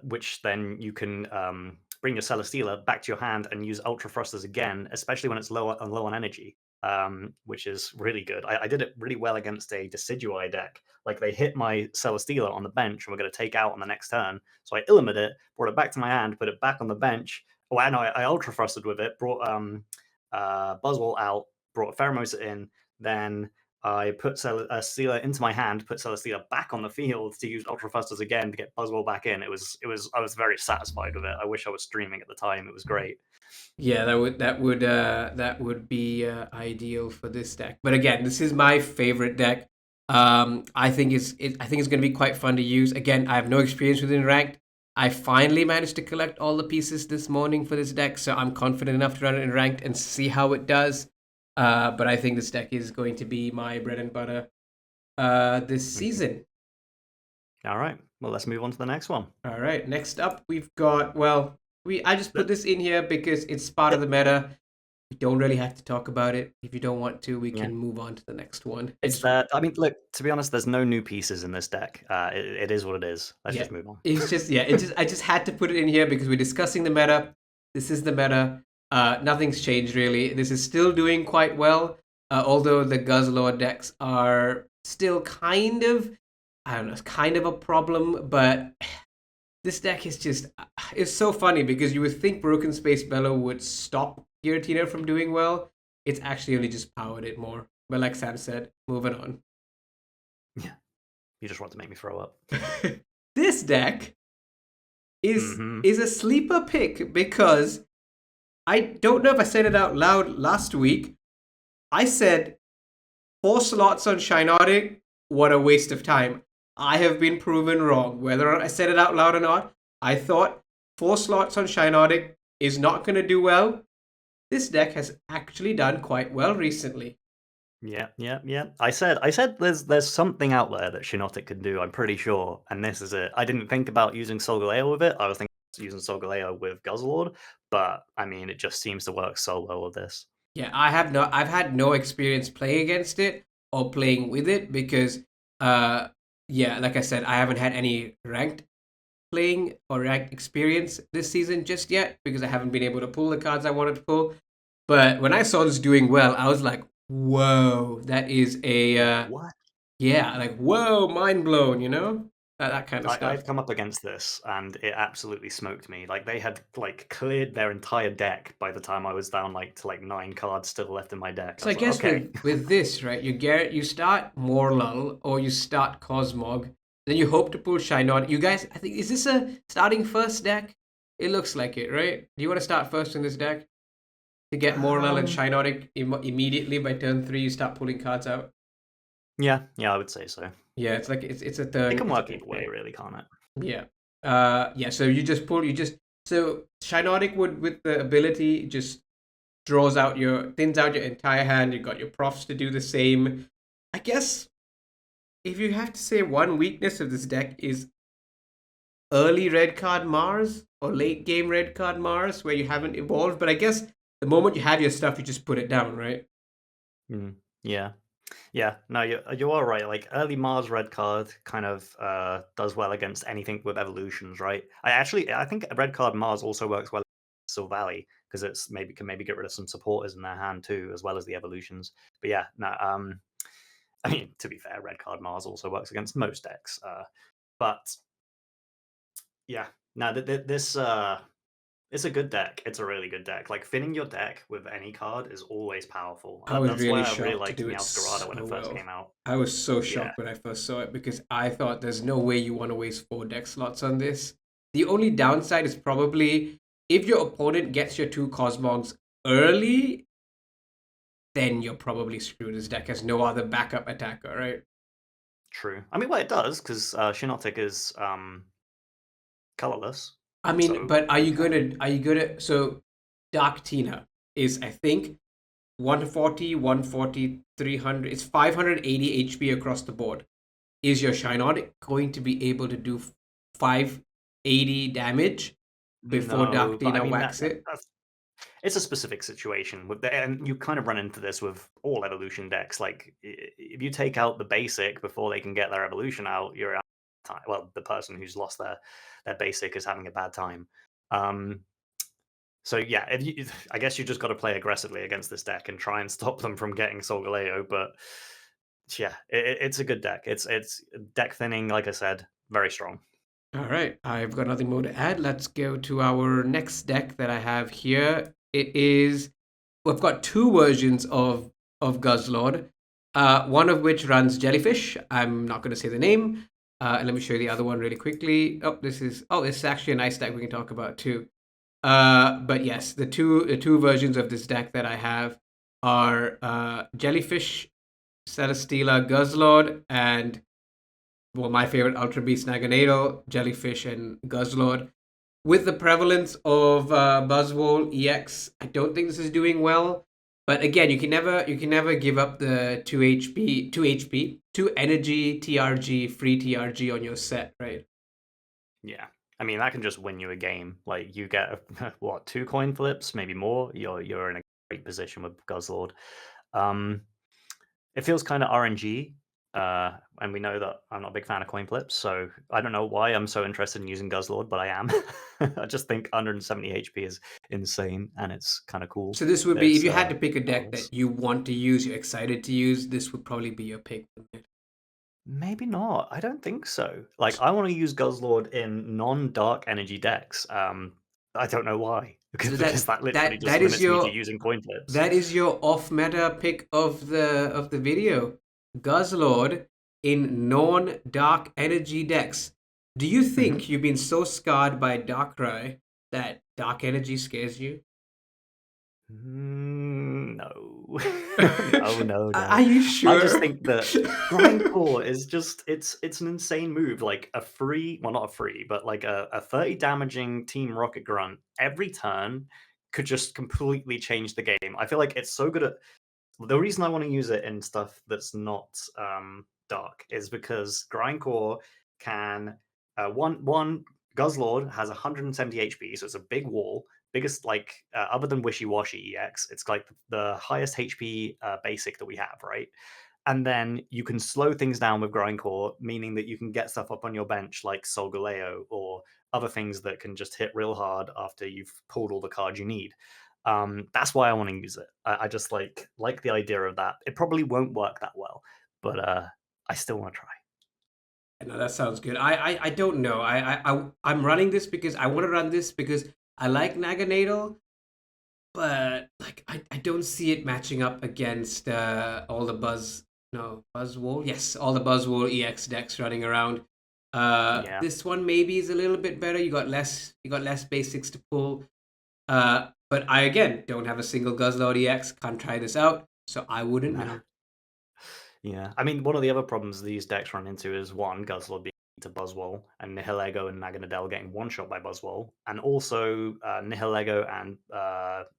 [SPEAKER 2] which then you can bring your Celesteela back to your hand and use Ultra Thrusters again, especially when it's low on energy, which is really good. I did it really well against a Decidueye deck. Like they hit my Celesteela on the bench and we're going to take out on the next turn. So I Illimed it, brought it back to my hand, put it back on the bench. Oh, I know, I Ultra Thrusted with it, brought Buzzwole out, brought Pheromosa in, then I put Celesteela into my hand, put Celesteela back on the field to use Ultra Thrusters again to get Buzzwole back in. I was very satisfied with it. I wish I was streaming at the time. It was great.
[SPEAKER 1] Yeah, that would be ideal for this deck. But again, this is my favorite deck. I think it's going to be quite fun to use. Again, I have no experience within ranked. I finally managed to collect all the pieces this morning for this deck, so I'm confident enough to run it in ranked and see how it does. But I think this deck is going to be my bread and butter this
[SPEAKER 2] Mhm.
[SPEAKER 1] season.
[SPEAKER 2] All right. Well, let's move on to the next one.
[SPEAKER 1] All right, next up we've got, well, we I just put
[SPEAKER 2] Let-
[SPEAKER 1] this in here because it's part of
[SPEAKER 2] let-
[SPEAKER 1] the meta. We don't really have to talk about it. If you don't want to, we
[SPEAKER 2] Yeah.
[SPEAKER 1] can move on to the next one.
[SPEAKER 2] It's that. I mean, look. To be honest, there's no new pieces in this deck. It is what it is. Let's
[SPEAKER 1] Yeah,
[SPEAKER 2] just move on.
[SPEAKER 1] it's just yeah. It just I just had to put it in here because we're discussing the meta. This is the meta. Nothing's changed really. This is still doing quite well. Although the Guzzlord decks are still kind of, I don't know, it's kind of a problem. But this deck is just, it's so funny because you would think Broken Space Bellow would stop Giratina from doing well. It's actually only just powered it more. But like Sam said, moving on.
[SPEAKER 2] Yeah. You just want to make me throw up.
[SPEAKER 1] This deck is a sleeper pick because I don't know if I said it out loud last week. I said 4 slots on Shiinotic, what a waste of time. I have been proven wrong. Whether or not I said it out loud or not, I thought 4 slots on Shiinotic is not going to do well. This deck has actually done quite well recently.
[SPEAKER 2] Yeah. I said there's something out there that Shiinotic can do, I'm pretty sure, and this is it. I didn't think about using Solgaleo with it. I was thinking using Solgaleo with Guzzlord, but I mean it just seems to work so well with this.
[SPEAKER 1] Yeah, I've had no experience playing against it or playing with it because yeah, like I said, I haven't had any ranked playing or ranked experience this season just yet because I haven't been able to pull the cards I wanted to pull. But when I saw this doing well, I was like, whoa, that is a
[SPEAKER 2] What?
[SPEAKER 1] yeah, like whoa, mind blown, you know? That kind of stuff.
[SPEAKER 2] I've come up against this and it absolutely smoked me. Like they had like cleared their entire deck by the time I was down to 9 cards still left in my deck.
[SPEAKER 1] So I
[SPEAKER 2] was
[SPEAKER 1] guess
[SPEAKER 2] like, okay.
[SPEAKER 1] with this, right, you start Morlull or you start Cosmog, then you hope to pull Shiinotic. You guys, I think, is this a starting first deck? It looks like it, right? Do you want to start first in this deck? To get Morlull and Shiinotic immediately by turn 3, you start pulling cards out?
[SPEAKER 2] Yeah, I would say so.
[SPEAKER 1] Yeah, it's like it's a third.
[SPEAKER 2] It can work either way, really, can't it?
[SPEAKER 1] Yeah. Yeah, so you just pull, so Shiinotic would, with the ability, just thins out your entire hand. You've got your profs to do the same. I guess if you have to say one weakness of this deck is early red card Mars or late game red card Mars where you haven't evolved. But I guess the moment you have your stuff, you just put it down, right?
[SPEAKER 2] Yeah. No, you are right. Like early Mars red card kind of does well against anything with evolutions, right? I think red card Mars also works well against Silvally because it's can maybe get rid of some supporters in their hand too, as well as the evolutions. But yeah, no. I mean, to be fair, red card Mars also works against most decks. But yeah, no, this it's a good deck. It's a really good deck. Like thinning your deck with any card is always powerful.
[SPEAKER 1] I was
[SPEAKER 2] That's
[SPEAKER 1] really
[SPEAKER 2] why I really
[SPEAKER 1] shocked to
[SPEAKER 2] liked
[SPEAKER 1] do it
[SPEAKER 2] Meowscarada when
[SPEAKER 1] so
[SPEAKER 2] it first
[SPEAKER 1] well.
[SPEAKER 2] came out.
[SPEAKER 1] I was so
[SPEAKER 2] Yeah.
[SPEAKER 1] shocked when I first saw it because I thought there's no way you want to waste 4 deck slots on this. The only downside is probably if your opponent gets your 2 Cosmogs early, then you're probably screwed. This deck has no other backup attacker, right?
[SPEAKER 2] True. I mean, well, it does because Shiinotic is colorless.
[SPEAKER 1] I mean,
[SPEAKER 2] So
[SPEAKER 1] but are you gonna so Darktina is, I think, 140, 140, 300. It's 580 HP across the board. Is your Shiinotic going to be able to do 580 damage before
[SPEAKER 2] no, but I
[SPEAKER 1] Darktina
[SPEAKER 2] mean
[SPEAKER 1] whacks it?
[SPEAKER 2] it's a specific situation with and you kind of run into this with all evolution decks. Like if you take out the basic before they can get their evolution out, you're out of time. Well, the person who's lost their basic is having a bad time. So yeah, I guess you just got to play aggressively against this deck and try and stop them from getting Solgaleo. But yeah, it's a good deck. It's deck thinning, like I said, very strong.
[SPEAKER 1] All right, I've got nothing more to add. Let's go to our next deck that I have here. It is we've got 2 versions of Guzzlord. One of which runs Jellyfish. I'm not going to say the name. And let me show you the other one really quickly. This is actually a nice deck we can talk about too. But yes, the two versions of this deck that I have are Jellyfish, Celesteela, Guzzlord, and well, my favorite Ultra Beast Naganadel, Jellyfish, and Guzzlord. With the prevalence of Buzzwole EX, I don't think this is doing well. But again, you can never give up the 2 energy TRG, free TRG on your set, right?
[SPEAKER 2] Yeah. I mean, that can just win you a game. Like you get what 2 coin flips, maybe more. You're in a great position with Guzzlord. Um, it feels kind of RNG, and we know that I'm not a big fan of coin flips, so I don't know why I'm so interested in using Guzzlord, but I am. I just think 170 HP is insane, and it's kind of cool.
[SPEAKER 1] So this would
[SPEAKER 2] that
[SPEAKER 1] be if
[SPEAKER 2] It's
[SPEAKER 1] you had to pick a deck
[SPEAKER 2] powerless.
[SPEAKER 1] that you want to use, you're excited to use, this would probably be your pick.
[SPEAKER 2] Maybe not. I don't think so. Like, I want to use Guzzlord in non-dark energy decks. I don't know why, because
[SPEAKER 1] So
[SPEAKER 2] because that literally just
[SPEAKER 1] that is
[SPEAKER 2] limits me to
[SPEAKER 1] your
[SPEAKER 2] using coin flips.
[SPEAKER 1] that is your off meta pick of the video. Guzzlord in non dark energy decks. Do you
[SPEAKER 2] Hmm.
[SPEAKER 1] think you've been so scarred by Darkrai that dark energy scares you?
[SPEAKER 2] No. No, no, no.
[SPEAKER 1] Are you
[SPEAKER 2] I just
[SPEAKER 1] sure?
[SPEAKER 2] think that Grindcore is just it's an insane move. Like a free, well, not a free, but like a 30 damaging Team Rocket Grunt every turn could just completely change the game. I feel like it's so good at the reason I want to use it in stuff that's not dark is because Grindcore can one Guzzlord has 170 HP, so it's a big wall, biggest like other than Wishy Washy EX, it's like the highest HP basic that we have, right? And then you can slow things down with Grindcore, meaning that you can get stuff up on your bench like Solgaleo or other things that can just hit real hard after you've pulled all the cards you need. That's why I want to use it. I just like the idea of that. It probably won't work that well, but I still want to try.
[SPEAKER 1] No, that sounds good. I don't know. I'm running this because I want to run this because I like Naganadel, but like I don't see it matching up against all the Buzzwole. Yes, all the Buzzwole EX decks running around.
[SPEAKER 2] Yeah,
[SPEAKER 1] This one maybe is a little bit better. You got less basics to pull. But I again don't have a single Guzzlord EX. Can't try this out, so I wouldn't
[SPEAKER 2] no,
[SPEAKER 1] know.
[SPEAKER 2] yeah. I mean, one of the other problems these decks run into is one Guzzlord being to Buzzwole and Nihilego and Naganadel getting one shot by Buzzwole, and also Nihilego and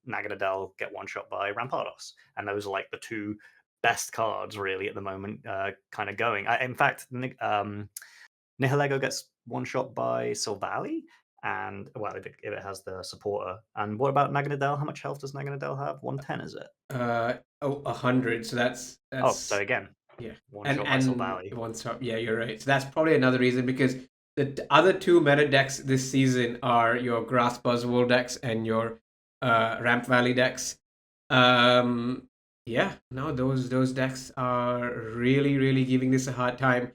[SPEAKER 2] Naganadel get one shot by Rampardos, and those are like the two best cards really at the moment, kind of going. In fact, Nihilego gets one shot by Silvally, and well, if it has the supporter. And what about Naganadel? How much health does Naganadel have? 110, is it?
[SPEAKER 1] Oh, 100. So
[SPEAKER 2] Oh, so
[SPEAKER 1] that's
[SPEAKER 2] again,
[SPEAKER 1] yeah,
[SPEAKER 2] one shot by
[SPEAKER 1] and
[SPEAKER 2] Silvally.
[SPEAKER 1] one stop. Yeah, you're right. So that's probably another reason because other two meta decks this season are your Grass Buzzwole decks and your Ramp Valley decks. Um, yeah, no, those decks are really giving this a hard time.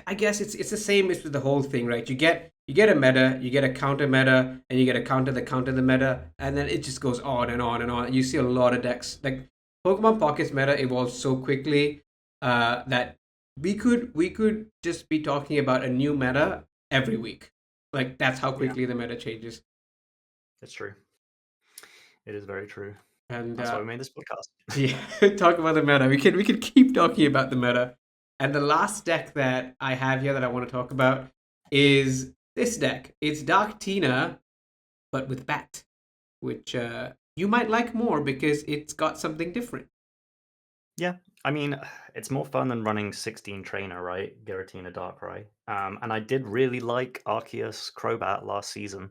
[SPEAKER 1] I guess it's the same as with the whole thing, right? You get a meta, you get a counter meta, and you get a counter the meta, and then it just goes on and on and on. You see a lot of decks like Pokemon Pocket's meta evolves so quickly that we could just be talking about a new meta every week. Like that's how
[SPEAKER 2] Yeah,
[SPEAKER 1] quickly the meta changes.
[SPEAKER 2] it's true. It is very true.
[SPEAKER 1] And
[SPEAKER 2] That's why we made this podcast.
[SPEAKER 1] yeah, talk about the meta. We can keep talking about the meta. And the last deck that I have here that I want to talk about is this deck. It's Darktina, but with Bat, which you might like more because it's got something different.
[SPEAKER 2] Yeah, I mean, it's more fun than running 16 trainer, right? Giratina Darkrai. And I did really like Arceus Crobat last season.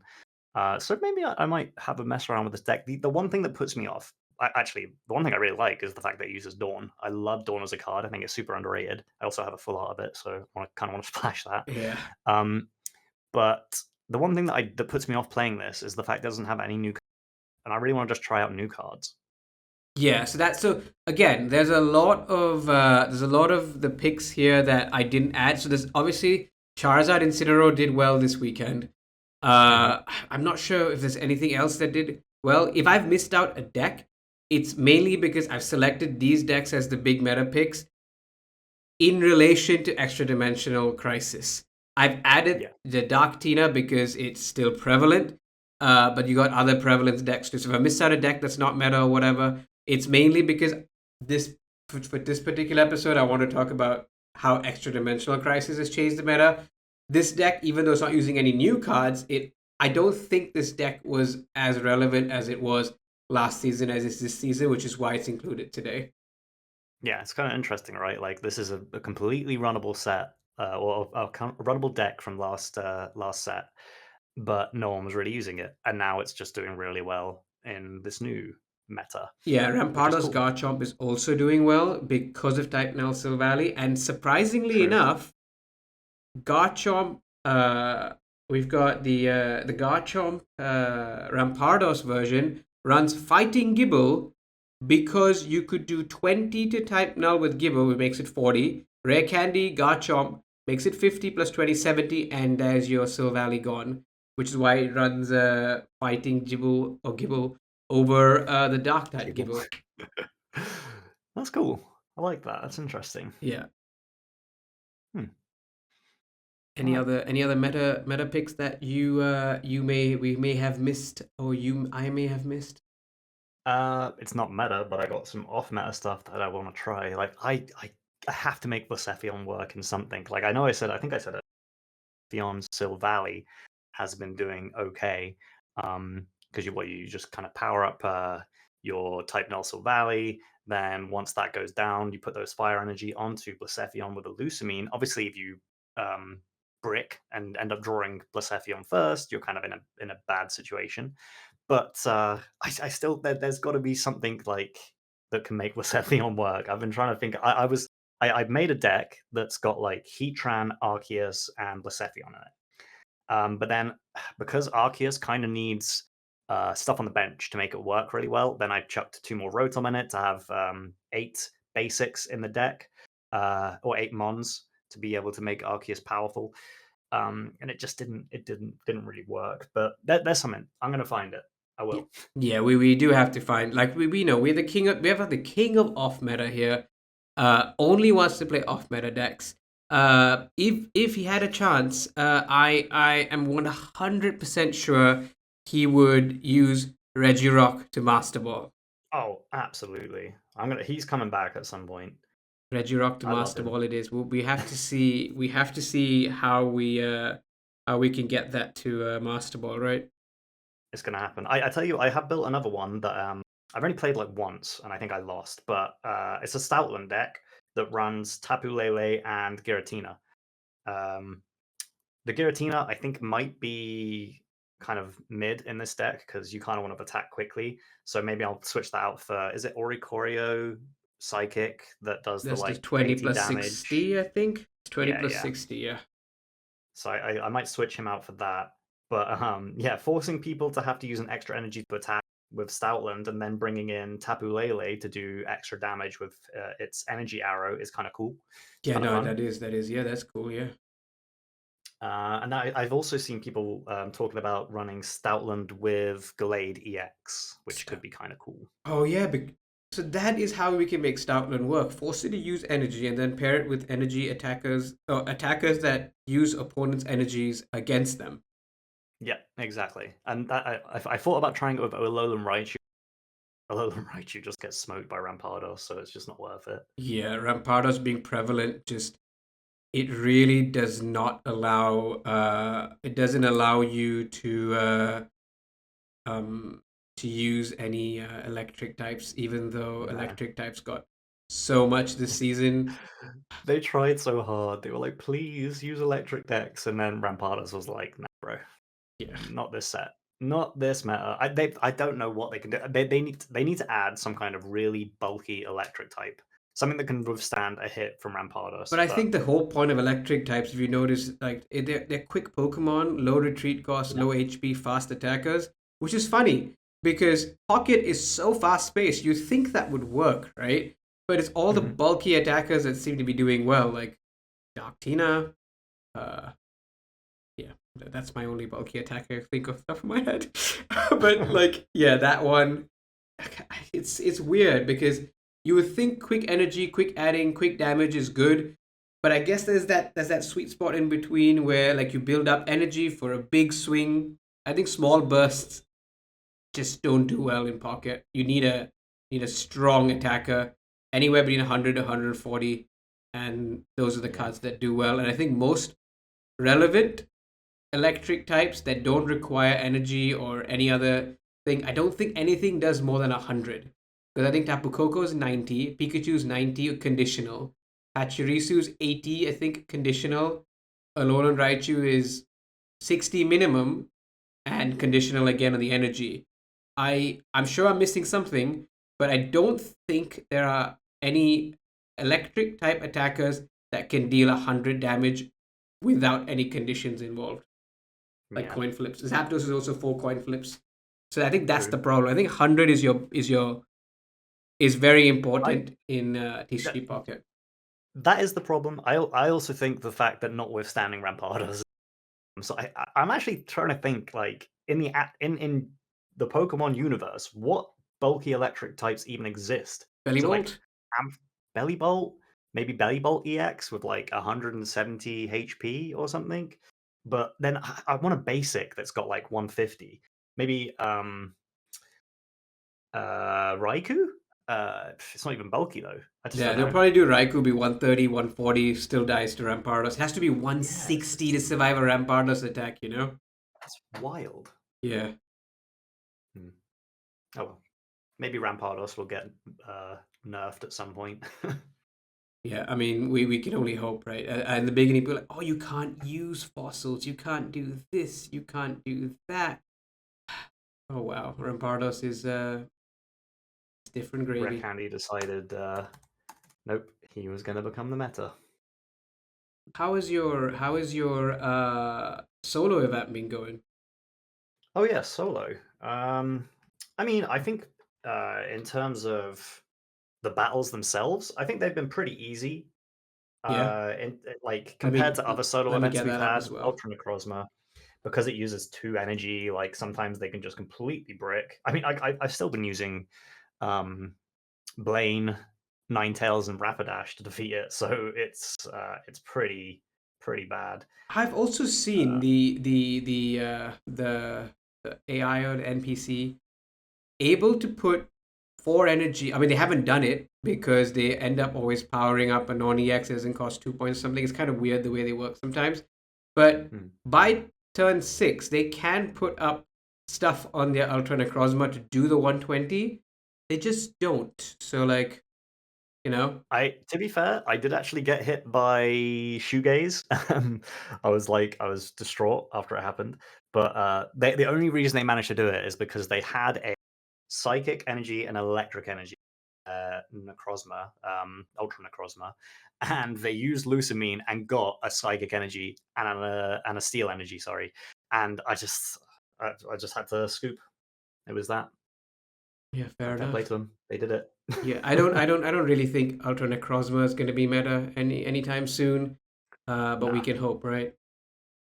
[SPEAKER 2] So maybe I might have a mess around with this deck. The one thing that puts me off, actually, the one thing I really like is the fact that it uses Dawn. I love Dawn as a card. I think it's super underrated. I also have a full art of it, so I kind of want to splash that.
[SPEAKER 1] Yeah.
[SPEAKER 2] Um, but the one thing that puts me off playing this is the fact it doesn't have any new, and I really want to just try out new cards.
[SPEAKER 1] Yeah, so again, there's a lot of the picks here that I didn't add. So there's obviously Charizard Incineroar did well this weekend.
[SPEAKER 2] Hmm.
[SPEAKER 1] I'm not sure if there's anything else that did well. If I've missed out a deck, it's mainly because I've selected these decks as the big meta picks in relation to Extra Dimensional Crisis. I've added
[SPEAKER 2] Yeah,
[SPEAKER 1] the Darktina because it's still prevalent, but you got other prevalent decks too. So if I miss out a deck that's not meta or whatever, it's mainly because this for this particular episode, I want to talk about how Extra Dimensional Crisis has changed the meta. This deck, even though it's not using any new cards, it I don't think this deck was as relevant as it was last season as it's this season, which is why it's included today.
[SPEAKER 2] yeah, it's kind of interesting, right? Like this is a completely runnable set, or a runnable deck from last set, but no one was really using it, and now it's just doing really well in this new meta,
[SPEAKER 1] Yeah,
[SPEAKER 2] which is
[SPEAKER 1] Rampardos
[SPEAKER 2] cool.
[SPEAKER 1] Garchomp is also doing well because of Type Null Silvally, and surprisingly
[SPEAKER 2] True.
[SPEAKER 1] enough, Garchomp. We've got the Garchomp Rampardos version runs Fighting Gibble because you could do 20 to Type Null with Gibble, which makes it 40. Rare Candy Garchomp makes it 50 plus 20, 70, and there's your Silvally gone, which is why it runs Fighting Gibble or Gibble over the Dark type
[SPEAKER 2] People.
[SPEAKER 1] Gibble.
[SPEAKER 2] That's cool. I like that. That's interesting.
[SPEAKER 1] Yeah.
[SPEAKER 2] Hmm.
[SPEAKER 1] Any
[SPEAKER 2] Right.
[SPEAKER 1] other meta picks that we may have missed, or I may have missed?
[SPEAKER 2] It's not meta, but I got some off meta stuff that I want to try. Like I have to make Blacephion work in something. Like I think I said it. Theon's Silvally has been doing okay. Because you just kind of power up your Type Null Silvally. Then once that goes down, you put those fire energy onto Blacephion with a Lusamine. Obviously, if you brick and end up drawing Blacephion first, you're kind of in a bad situation. But I still there's got to be something like that can make Blacephion work. I've been trying to think. I've made a deck that's got like Heatran, Arceus, and Blacephion in it. But then because Arceus kind of needs stuff on the bench to make it work really well, then I chucked 2 more Rotom in it to have 8 basics in the deck, or 8 Mons to be able to make Arceus powerful. And it just didn't really work. But there's something. I'm gonna find it. I will.
[SPEAKER 1] Yeah, we do have to find, like, we know we're the king of, we have the king of off meta here. Only wants to play off meta decks. If he had a chance, I am 100% sure he would use Regirock to Master Ball.
[SPEAKER 2] Oh, absolutely. He's coming back at some point.
[SPEAKER 1] Regirock to
[SPEAKER 2] I love
[SPEAKER 1] Master
[SPEAKER 2] him.
[SPEAKER 1] Ball it is. We have to see, how we can get that to Master Ball, right?
[SPEAKER 2] It's gonna happen. I tell you, I have built another one that I've only played like once, and I think I lost. But it's a Stoutland deck that runs Tapu Lele and Giratina. Um, the Giratina I think might be kind of mid in this deck because you kind of want to attack quickly. So maybe I'll switch that out for, is it Oricorio Psychic that does the
[SPEAKER 1] That's the
[SPEAKER 2] like
[SPEAKER 1] 20
[SPEAKER 2] 80
[SPEAKER 1] plus
[SPEAKER 2] damage?
[SPEAKER 1] 60, I think. It's 20
[SPEAKER 2] Yeah,
[SPEAKER 1] plus
[SPEAKER 2] yeah.
[SPEAKER 1] 60, yeah.
[SPEAKER 2] So I might switch him out for that. But yeah, forcing people to have to use an extra energy to attack with Stoutland and then bringing in Tapu Lele to do extra damage with its energy arrow is kind of cool. It's
[SPEAKER 1] Yeah,
[SPEAKER 2] kind of
[SPEAKER 1] no,
[SPEAKER 2] fun.
[SPEAKER 1] that is, yeah, that's cool, yeah.
[SPEAKER 2] And I've also seen people talking about running Stoutland with Gallade EX, which could be kind of cool.
[SPEAKER 1] Oh, yeah, so that is how we can make Stoutland work. Force it to use energy and then pair it with energy attackers, or attackers that use opponents' energies against them.
[SPEAKER 2] Yeah, exactly. And that, I thought about trying it with Alolan Raichu. Alolan Raichu just gets smoked by Rampardos, so it's just not worth it.
[SPEAKER 1] Yeah, Rampardos being prevalent, just, it really does not allow, it doesn't allow you um, to use any electric types, even though
[SPEAKER 2] No.
[SPEAKER 1] electric types got so much this season.
[SPEAKER 2] They tried so hard. They were like, please use electric decks. And then Rampardos was like, nah, bro,
[SPEAKER 1] Yeah.
[SPEAKER 2] not this set. Not this meta. I don't know what they can do. They need to add some kind of really bulky electric type. Something that can withstand a hit from Rampardos.
[SPEAKER 1] But I
[SPEAKER 2] But
[SPEAKER 1] think the whole point of electric types, if you notice, like they're quick Pokemon, low retreat cost,
[SPEAKER 2] yeah.
[SPEAKER 1] low HP, fast attackers, which is funny because Pocket is so fast paced. You think that would work, right? But it's all the
[SPEAKER 2] Mhm.
[SPEAKER 1] bulky attackers that seem to be doing well, like Darktina. Uh, yeah, that's my only bulky attacker I think off the top of my head. But like, yeah, that one, it's weird because you would think quick energy, quick adding, quick damage is good, but I guess there's that sweet spot in between where like you build up energy for a big swing. I think small bursts just don't do well in Pocket. You need a strong attacker, anywhere between 100 to 140, and those are the
[SPEAKER 2] Yeah.
[SPEAKER 1] cards that do well. And I think most relevant electric types that don't require energy or any other thing, I don't think anything does more than 100. Because I think Tapu Koko's 90, Pikachu's 90 conditional, Pachirisu's 80, I think conditional, Alolan Raichu is 60 minimum and conditional again on the energy. I'm sure I'm missing something, but I don't think there are any electric type attackers that can deal 100 damage without any conditions involved, like
[SPEAKER 2] Yeah,
[SPEAKER 1] coin flips. Zapdos is also 4 coin flips, so I think that's
[SPEAKER 2] true.
[SPEAKER 1] the problem. I think 100 is very
[SPEAKER 2] I
[SPEAKER 1] important in
[SPEAKER 2] that,
[SPEAKER 1] TCG Pocket.
[SPEAKER 2] that is the problem. I also think the fact that notwithstanding Rampardos, so I'm actually trying to think like in the Pokemon universe, what bulky electric types even exist?
[SPEAKER 1] Belly
[SPEAKER 2] Is it like
[SPEAKER 1] Bolt?
[SPEAKER 2] Belly Bolt? Maybe Belly Bolt EX with like 170 HP or something? But then I want a basic that's got like 150. Maybe Raikou? It's not even bulky though. I just
[SPEAKER 1] Yeah,
[SPEAKER 2] don't
[SPEAKER 1] they'll
[SPEAKER 2] know.
[SPEAKER 1] probably do Raikou be 130, 140, still dies to Rampardos. It has to be
[SPEAKER 2] Yeah,
[SPEAKER 1] 160 to survive a Rampardos attack, you know?
[SPEAKER 2] that's wild.
[SPEAKER 1] Yeah.
[SPEAKER 2] Hmm. Oh well. Maybe Rampardos will get nerfed at some point.
[SPEAKER 1] Yeah, I mean, we can only hope, right? In the beginning, people were like, oh, you can't use fossils, you can't do this, you can't do that. Oh, wow. Rampardos is different
[SPEAKER 2] Rare
[SPEAKER 1] gravy.
[SPEAKER 2] Candy decided, nope, he was going to become the meta.
[SPEAKER 1] How is your solo event been going?
[SPEAKER 2] Oh yeah, solo. I mean, I think in terms of the battles themselves, I think they've been pretty easy.
[SPEAKER 1] Yeah,
[SPEAKER 2] Like
[SPEAKER 1] let
[SPEAKER 2] compared
[SPEAKER 1] me
[SPEAKER 2] to other solo
[SPEAKER 1] let me
[SPEAKER 2] events
[SPEAKER 1] get
[SPEAKER 2] we've
[SPEAKER 1] that up
[SPEAKER 2] had,
[SPEAKER 1] as well.
[SPEAKER 2] Ultra Necrozma, because it uses 2 energy, like sometimes they can just completely brick. I mean, I've still been using um, Blaine, Ninetales, and Rapidash to defeat it, so it's pretty bad.
[SPEAKER 1] I've also seen the AI or the NPC able to put 4 energy. I mean, they haven't done it because they end up always powering up a non-EX. It doesn't cost 2 points or something. It's kind of weird the way they work sometimes. But
[SPEAKER 2] Hmm.
[SPEAKER 1] by turn 6, they can put up stuff on their Ultra Necrozma to do the 120. They just don't. So, like, you know,
[SPEAKER 2] To be fair, I did actually get hit by shoegaze. I was distraught after it happened. But the only reason they managed to do it is because they had a psychic energy and electric energy Necrozma, Ultra Necrozma, and they used Lusamine and got a psychic energy and a steel energy. Sorry, and I just had to scoop. It was that.
[SPEAKER 1] yeah, fair
[SPEAKER 2] Fair play
[SPEAKER 1] enough.
[SPEAKER 2] to them. They did it.
[SPEAKER 1] Yeah, I don't really think Ultra Necrozma is going to be meta anytime soon. But we
[SPEAKER 2] Nah.
[SPEAKER 1] can hope, right?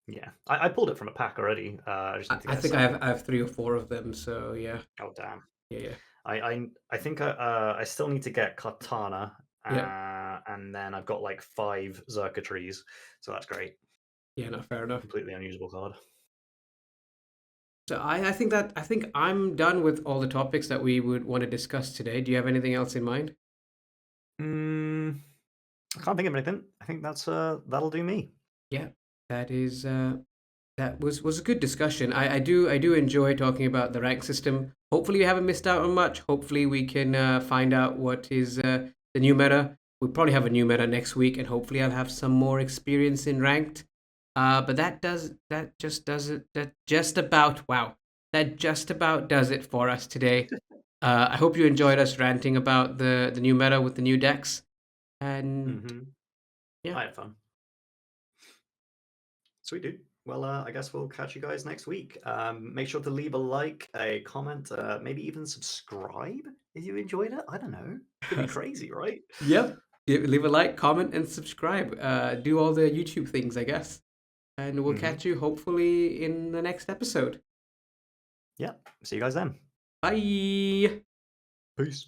[SPEAKER 2] Yeah, I pulled it from a pack already. I just
[SPEAKER 1] I,
[SPEAKER 2] need to
[SPEAKER 1] I
[SPEAKER 2] get a
[SPEAKER 1] think
[SPEAKER 2] second.
[SPEAKER 1] I have 3 or 4 of them. So yeah,
[SPEAKER 2] Oh damn!
[SPEAKER 1] yeah, yeah,
[SPEAKER 2] I think I still need to get Katana,
[SPEAKER 1] yeah,
[SPEAKER 2] and then I've got like 5 Xurkitree, so that's great.
[SPEAKER 1] yeah. Not fair enough.
[SPEAKER 2] Completely unusable card.
[SPEAKER 1] So I think I'm done with all the topics that we would want to discuss today. Do you have anything else in mind?
[SPEAKER 2] Mm, I can't think of anything. I think that'll do me.
[SPEAKER 1] Yeah, that is that was a good discussion. I do enjoy talking about the rank system. Hopefully, we haven't missed out on much. Hopefully, we can find out what is the new meta. We'll probably have a new meta next week, and hopefully, I'll have some more experience in ranked. But that just does it. That just about wow. That just about does it for us today. I hope you enjoyed us ranting about the new meta with the new decks. And
[SPEAKER 2] Hmm.
[SPEAKER 1] yeah,
[SPEAKER 2] I had fun. Sweet dude. Well, I guess we'll catch you guys next week. Make sure to leave a like, a comment, maybe even subscribe if you enjoyed it. I don't know. Could be crazy, right?
[SPEAKER 1] yep. Leave a like, comment, and subscribe. Do all the YouTube things, I guess. And we'll
[SPEAKER 2] Hmm.
[SPEAKER 1] catch you hopefully in the next episode.
[SPEAKER 2] Yeah. See you guys then.
[SPEAKER 1] Bye.
[SPEAKER 2] Peace.